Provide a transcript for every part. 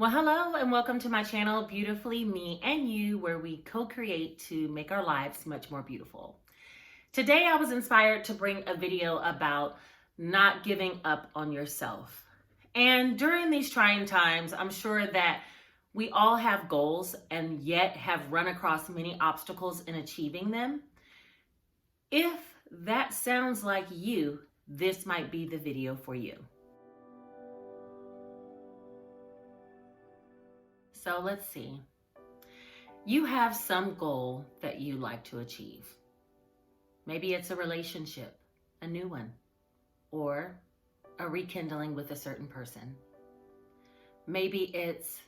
Well, hello and welcome to my channel, Beautifully Me and You, where we co-create to make our lives much more beautiful. Today, I was inspired to bring a video about not giving up on yourself. And during these trying times, I'm sure that we all have goals and yet have run across many obstacles in achieving them. If that sounds like you, this might be the video for you. So let's see. You have some goal that you like to achieve. Maybe it's a relationship, a new one, or a rekindling with a certain person. Maybe it's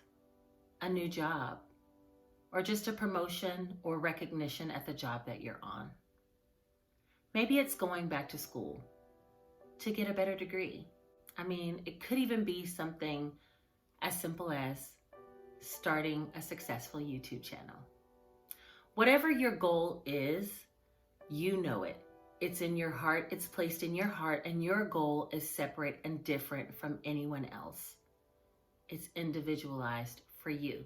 a new job, or just a promotion or recognition at the job that you're on. Maybe it's going back to school to get a better degree. I mean, it could even be something as simple as starting a successful YouTube channel. Whatever your goal is, you know it. It's in your heart, it's placed in your heart, and your goal is separate and different from anyone else. It's individualized for you.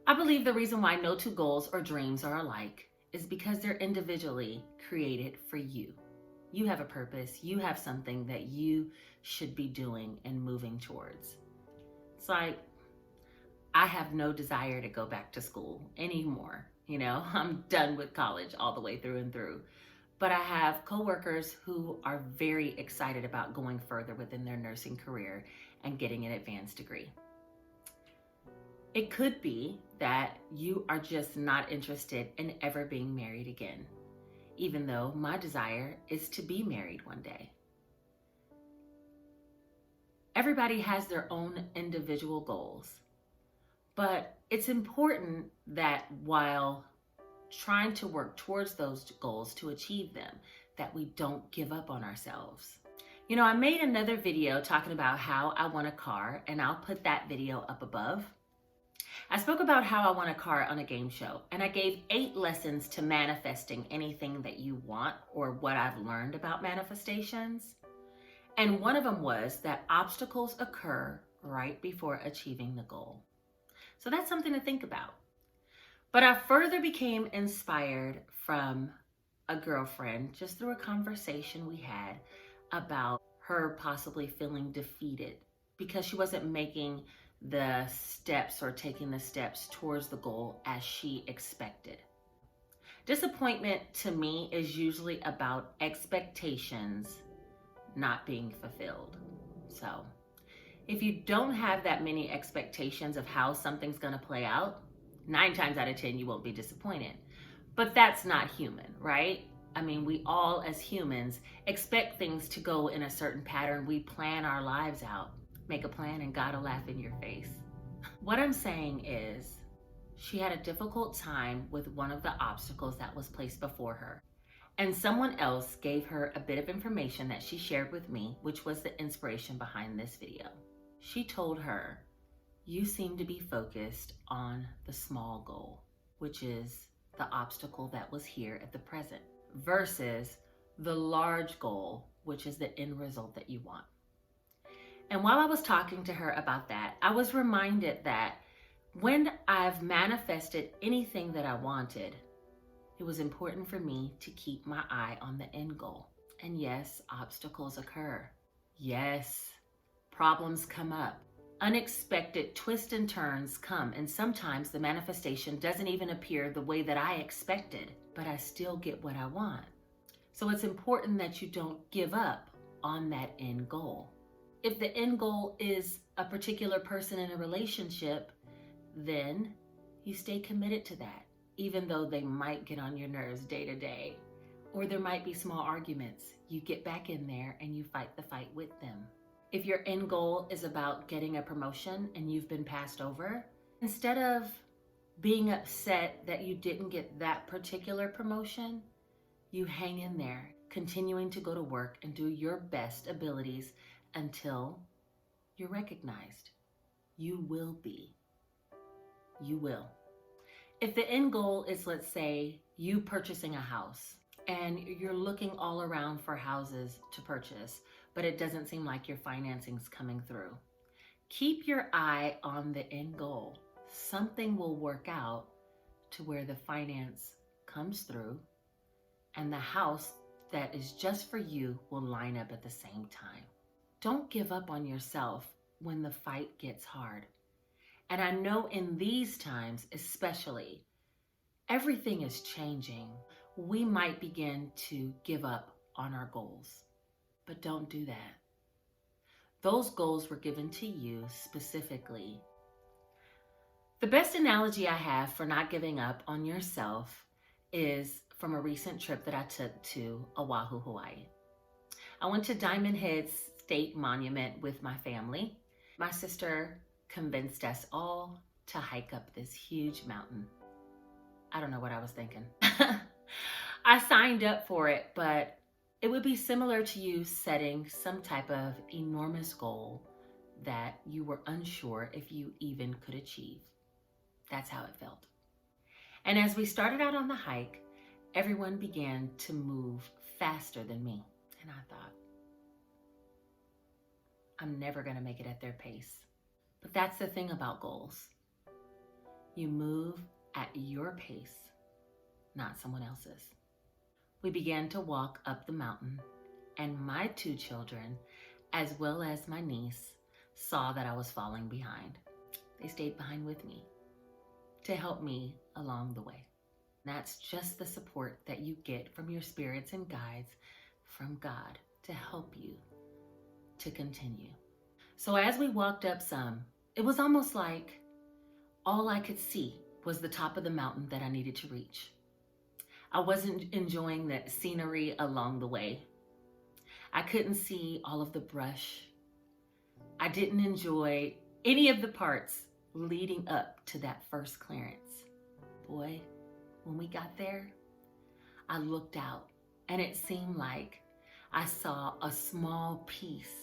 I believe the reason why no two goals or dreams are alike is because they're individually created for you. You have a purpose, you have something that you should be doing and moving towards. It's like, I have no desire to go back to school anymore. I'm done with college all the way through and through. But I have coworkers who are very excited about going further within their nursing career and getting an advanced degree. It could be that you are just not interested in ever being married again, even though my desire is to be married one day. Everybody has their own individual goals. But it's important that while trying to work towards those goals to achieve them, that we don't give up on ourselves. I made another video talking about how I want a car, and I'll put that video up above. I spoke about how I want a car on a game show, and I gave 8 lessons to manifesting anything that you want, or what I've learned about manifestations. And one of them was that obstacles occur right before achieving the goal. So that's something to think about. But I further became inspired from a girlfriend just through a conversation we had about her possibly feeling defeated because she wasn't making the steps or taking the steps towards the goal as she expected. Disappointment to me is usually about expectations not being fulfilled. So if you don't have that many expectations of how something's going to play out, 9 times out of 10, you won't be disappointed. But that's not human, right? I mean, we all as humans expect things to go in a certain pattern. We plan our lives out. Make a plan and God will laugh in your face. What I'm saying is, she had a difficult time with one of the obstacles that was placed before her. And someone else gave her a bit of information that she shared with me, which was the inspiration behind this video. She told her, you seem to be focused on the small goal, which is the obstacle that was here at the present, versus the large goal, which is the end result that you want. And while I was talking to her about that, I was reminded that when I've manifested anything that I wanted, it was important for me to keep my eye on the end goal. And yes, obstacles occur. Yes, problems come up. Unexpected twists and turns come, and sometimes the manifestation doesn't even appear the way that I expected, but I still get what I want. So it's important that you don't give up on that end goal. If the end goal is a particular person in a relationship, then you stay committed to that, even though they might get on your nerves day to day, or there might be small arguments. You get back in there and you fight the fight with them. If your end goal is about getting a promotion and you've been passed over, instead of being upset that you didn't get that particular promotion, you hang in there, continuing to go to work and do your best abilities until you're recognized. You will be. You will. If the end goal is, let's say, you purchasing a house and you're looking all around for houses to purchase, but it doesn't seem like your financing's coming through, Keep your eye on the end goal. Something will work out to where the finance comes through and the house that is just for you will line up at the same time. Don't give up on yourself when the fight gets hard. And I know in these times, especially, everything is changing. We might begin to give up on our goals, but don't do that. Those goals were given to you specifically. The best analogy I have for not giving up on yourself is from a recent trip that I took to Oahu, Hawaii. I went to Diamond Head State Monument with my family. My sister convinced us all to hike up this huge mountain. I don't know what I was thinking. I signed up for it, but it would be similar to you setting some type of enormous goal that you were unsure if you even could achieve. That's how it felt. And as we started out on the hike, everyone began to move faster than me. And I thought, I'm never going to make it at their pace. But that's the thing about goals. You move at your pace, not someone else's. We began to walk up the mountain, and my 2 children, as well as my niece, saw that I was falling behind. They stayed behind with me to help me along the way. That's just the support that you get from your spirits and guides from God to help you to continue. So as we walked up some, it was almost like all I could see was the top of the mountain that I needed to reach. I wasn't enjoying the scenery along the way. I couldn't see all of the brush. I didn't enjoy any of the parts leading up to that first clearance. Boy, when we got there, I looked out and it seemed like I saw a small piece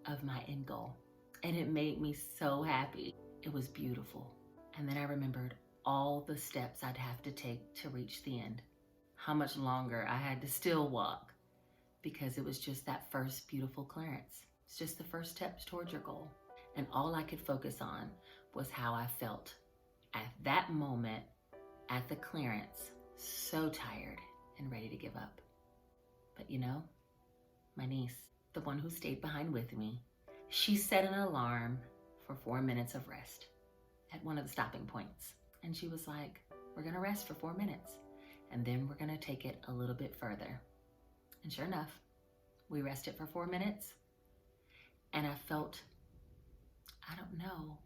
of my end goal, and it made me so happy. It was beautiful. And then I remembered all the steps I'd have to take to reach the end, how much longer I had to still walk, because it was just that first beautiful clearance. It's just the first steps towards your goal. And all I could focus on was how I felt at that moment at the clearance, so tired and ready to give up. But you know, my niece, the one who stayed behind with me, she set an alarm for 4 minutes of rest at one of the stopping points. And she was like, we're gonna rest for 4 minutes, and then we're gonna take it a little bit further. And sure enough, we rested for 4 minutes, and I felt, I don't know,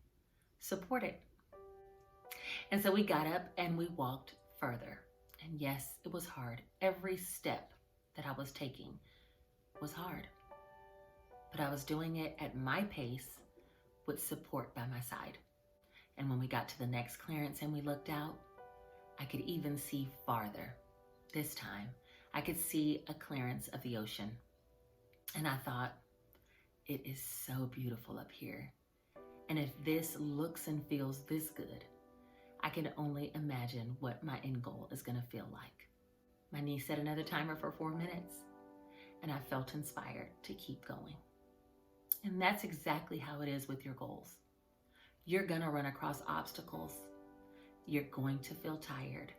supported. And so we got up and we walked further. And yes, it was hard. Every step that I was taking was hard. But I was doing it at my pace with support by my side. And when we got to the next clearance and we looked out, I could even see farther. This time, I could see a clearance of the ocean. And I thought, it is so beautiful up here. And if this looks and feels this good, I can only imagine what my end goal is gonna feel like. My niece set another timer for 4 minutes, and I felt inspired to keep going. And that's exactly how it is with your goals. You're gonna run across obstacles. You're going to feel tired.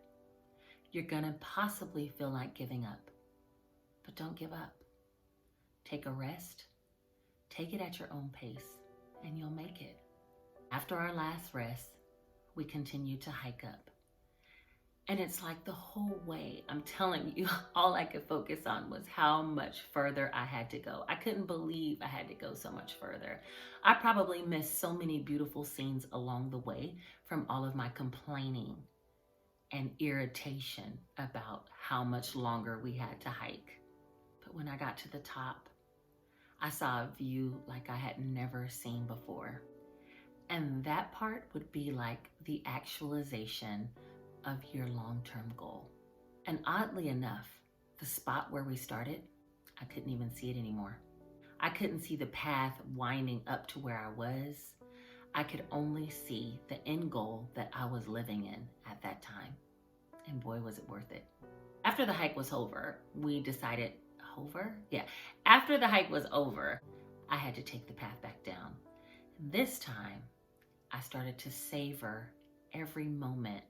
You're gonna possibly feel like giving up. But don't give up. Take a rest. Take it at your own pace, and you'll make it. After our last rest, we continued to hike up. And it's like the whole way, I'm telling you, all I could focus on was how much further I had to go. I couldn't believe I had to go so much further. I probably missed so many beautiful scenes along the way from all of my complaining and irritation about how much longer we had to hike. But when I got to the top, I saw a view like I had never seen before. And that part would be like the actualization of your long-term goal. And oddly enough, the spot where we started, I couldn't even see it anymore. I couldn't see the path winding up to where I was. I could only see the end goal that I was living in at that time. And boy, was it worth it. After the hike was over, we decided, after the hike was over, I had to take the path back down. This time, I started to savor every moment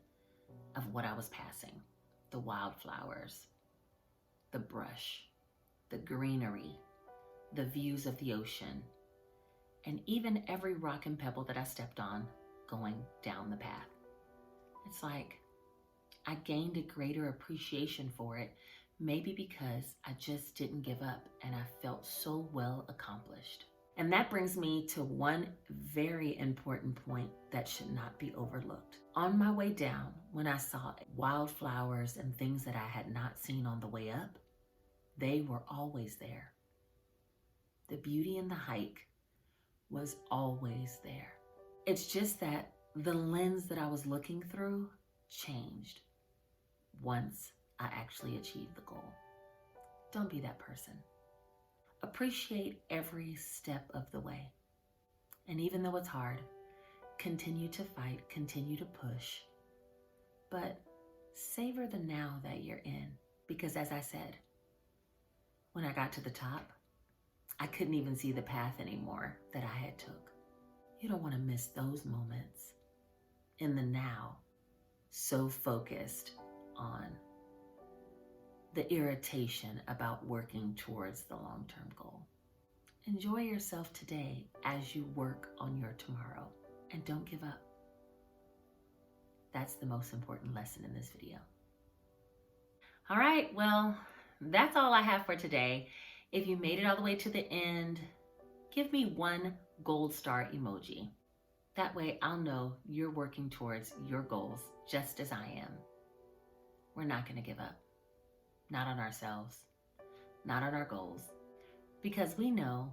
of what I was passing. The wildflowers, the brush, the greenery, the views of the ocean, and even every rock and pebble that I stepped on going down the path. It's like I gained a greater appreciation for it, maybe because I just didn't give up and I felt so well accomplished. And that brings me to one very important point that should not be overlooked. On my way down, when I saw wildflowers and things that I had not seen on the way up, they were always there. The beauty in the hike was always there. It's just that the lens that I was looking through changed once I actually achieved the goal. Don't be that person. Appreciate every step of the way. And even though it's hard, continue to fight, continue to push, but savor the now that you're in. Because as I said, when I got to the top, I couldn't even see the path anymore that I had took. You don't want to miss those moments in the now, so focused on the irritation about working towards the long-term goal. Enjoy yourself today as you work on your tomorrow, and don't give up. That's the most important lesson in this video. All right, well, that's all I have for today. If you made it all the way to the end, give me one gold star emoji. That way I'll know you're working towards your goals just as I am. We're not going to give up. Not on ourselves, not on our goals, because we know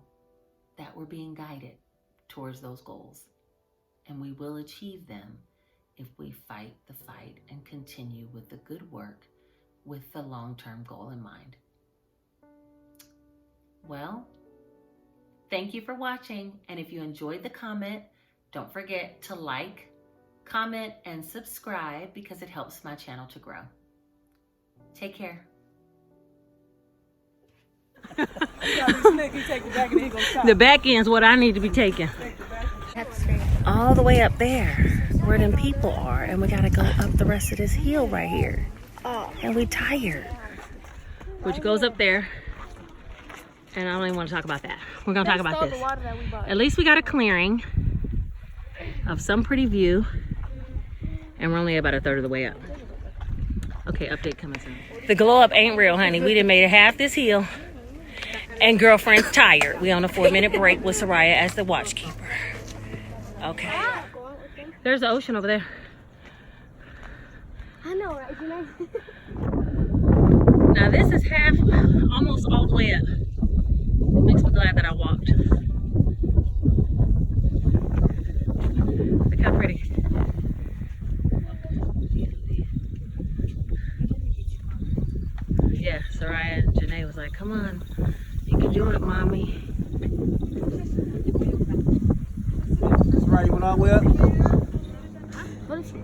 that we're being guided towards those goals, and we will achieve them if we fight the fight and continue with the good work with the long-term goal in mind. Well, thank you for watching, and if you enjoyed the comment, don't forget to like, comment, and subscribe because it helps my channel to grow. Take care. The back end's what I need to be taking. All the way up there where them people are, and we gotta go up the rest of this hill right here. And we tired. Which goes up there. And I don't even want to talk about that. We're gonna talk about this. At least we got a clearing of some pretty view. And we're only about a third of the way up. Okay, update coming soon. The glow up ain't real, honey. We done made it half this hill. And girlfriend's tired. We on a 4-minute break with Soraya as the watchkeeper. Okay. There's the ocean over there. I know, right? Now this is half, almost all the way up. It makes me glad that I walked. Look how pretty. Yeah, Soraya and Janae was like, come on. You can do it, mommy. That's right, you went all the way up? What is it?